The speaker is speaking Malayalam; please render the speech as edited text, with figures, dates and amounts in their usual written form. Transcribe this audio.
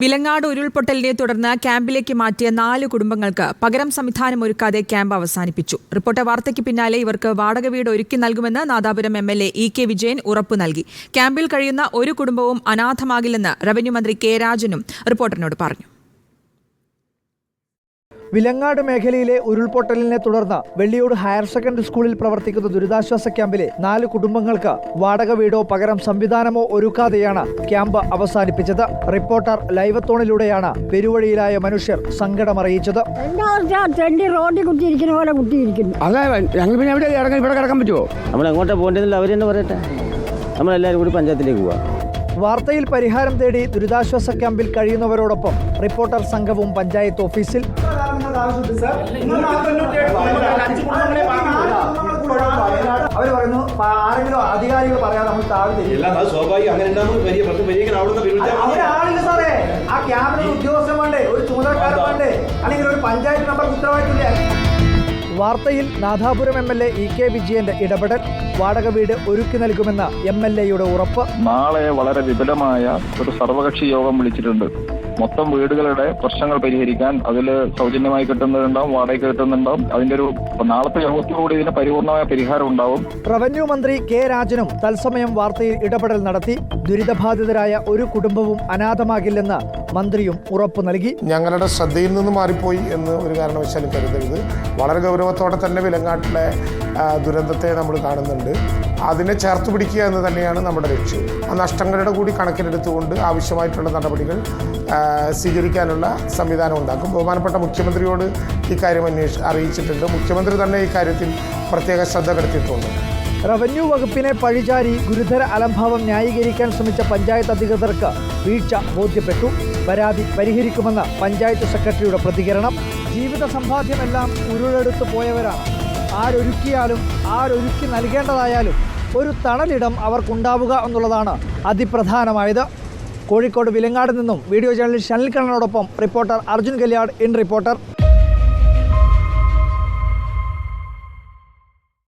വിലങ്ങാട് ഉരുൾപൊട്ടലിനെ തുടർന്ന് ക്യാമ്പിലേക്ക് മാറ്റിയ 4 കുടുംബങ്ങൾക്ക് പകരം സംവിധാനമൊരുക്കാതെ ക്യാമ്പ് അവസാനിപ്പിച്ചു. റിപ്പോർട്ടർ വാർത്തയ്ക്ക് പിന്നാലെ ഇവർക്ക് വാടക വീട് ഒരുക്കി നൽകുമെന്ന് നാദാപുരം MLA EK വിജയൻ ഉറപ്പു നൽകി. ക്യാമ്പിൽ കഴിയുന്ന ഒരു കുടുംബവും അനാഥമാകില്ലെന്ന് റവന്യൂ മന്ത്രി കെ രാജനും റിപ്പോർട്ടറിനോട് പറഞ്ഞു. വിലങ്ങാട് മേഖലയിലെ ഉരുൾപൊട്ടലിനെ തുടർന്ന് വെള്ളിയോട് ഹയർ സെക്കൻഡറി സ്കൂളിൽ പ്രവർത്തിക്കുന്ന ദുരിതാശ്വാസ ക്യാമ്പിലെ 4 കുടുംബങ്ങൾക്ക് വാടക വീടോ പകരം സംവിധാനമോ ഒരുക്കാതെയാണ് ക്യാമ്പ് അവസാനിപ്പിച്ചത്. റിപ്പോർട്ടർ ലൈവത്തോണിലൂടെയാണ് പെരുവഴിയിലായ മനുഷ്യർ സങ്കടമറിയിച്ചത്. നമ്മൾ എങ്ങോട്ടാ പോകേണ്ടതില്ല, അവർ തന്നെ പറയട്ടെ. നമ്മളെല്ലാവരും കൂടി പഞ്ചായത്തിലേക്ക് പോവാം. വാർത്തയിൽ പരിഹാരം തേടി ദുരിതാശ്വാസ ക്യാമ്പിൽ കഴിയുന്നവരോടൊപ്പം റിപ്പോർട്ടർ സംഘവും പഞ്ചായത്ത് ഓഫീസിൽ. അവർ പറയുന്നു ആരെങ്കിലും അധികാരികൾ പറയാതെ നമ്മൾ സാറേ, ആ ക്യാമ്പിൽ ഉദ്യോഗസ്ഥൻ വേണ്ടേ, ഒരു ചുമതലക്കാരൻ വേണ്ടേ, അല്ലെങ്കിൽ ഒരു പഞ്ചായത്ത് മെമ്പർ ഉത്തരവാദിത്തമില്ലേ? വാർത്തയിൽ നാദാപുരം MLA EK വിജയന്റെ ഇടപെടൽ. വാടക വീട് ഒരുക്കി നൽകുമെന്ന MLAയുടെ ഉറപ്പ്. നാളെ വളരെ വിപുലമായ ഒരു സർവകക്ഷി യോഗം വിളിച്ചിട്ടുണ്ട്. മൊത്തം വീടുകളുടെ പ്രശ്നങ്ങൾ പരിഹരിക്കാൻ അതിൽ സൗജന്യമായി കിട്ടുന്നുണ്ടാവും, വാടക കിട്ടുന്നുണ്ടാവും. അതിന്റെ ഒരു നാളത്തെ യോഗത്തോടുകൂടി ഇതിന് പരിപൂർണമായ പരിഹാരം ഉണ്ടാവും. റവന്യൂ മന്ത്രി കെ രാജനും തത്സമയം വാർത്തയിൽ ഇടപെടൽ നടത്തി. ദുരിതബാധിതരായ ഒരു കുടുംബവും അനാഥമാകില്ലെന്ന് മന്ത്രിയും ഉറപ്പു നൽകി. ഞങ്ങളുടെ ശ്രദ്ധയിൽ നിന്ന് മാറിപ്പോയി എന്ന് ഒരു കാരണവശാലും കരുതരുത്. വളരെ ഗൗരവത്തോടെ തന്നെ വിലങ്ങാട്ടിലെ ദുരന്തത്തെ നമ്മൾ കാണുന്നുണ്ട്. അതിനെ ചേർത്ത് പിടിക്കുക എന്ന് തന്നെയാണ് നമ്മുടെ ലക്ഷ്യം. ആ നഷ്ടങ്ങളുടെ കൂടി കണക്കിലെടുത്തുകൊണ്ട് ആവശ്യമായിട്ടുള്ള നടപടികൾ സ്വീകരിക്കാനുള്ള സംവിധാനം ഉണ്ടാക്കും. ബഹുമാനപ്പെട്ട മുഖ്യമന്ത്രിയോട് ഇക്കാര്യം അറിയിച്ചിട്ടുണ്ട്. മുഖ്യമന്ത്രി തന്നെ ഇക്കാര്യത്തിൽ പ്രത്യേക ശ്രദ്ധ കടത്തിയിട്ടുണ്ട്. റവന്യൂ വകുപ്പിനെ പഴിചാരി ഗുരുതര അലംഭാവം ന്യായീകരിക്കാൻ ശ്രമിച്ച പഞ്ചായത്ത് അധികൃതർക്ക് വീഴ്ച ബോധ്യപ്പെട്ടു. പരാതി പരിഹരിക്കുമെന്ന് പഞ്ചായത്ത് സെക്രട്ടറിയുടെ പ്രതികരണം. ജീവിത സമ്പാദ്യമെല്ലാം ഉരുളെടുത്തു പോയവരാണ്. ആരൊരുക്കിയാലും ആരൊരുക്കി നൽകേണ്ടതായാലും ഒരു തണലിടം അവർക്കുണ്ടാവുക എന്നുള്ളതാണ് അതിപ്രധാനമായത്. കോഴിക്കോട് വിലങ്ങാട് നിന്നും വീഡിയോ ജേർണലിസ്റ്റ് ഷനിൽ കണ്ണനോടൊപ്പം reporter Arjun Kalyad in reporter.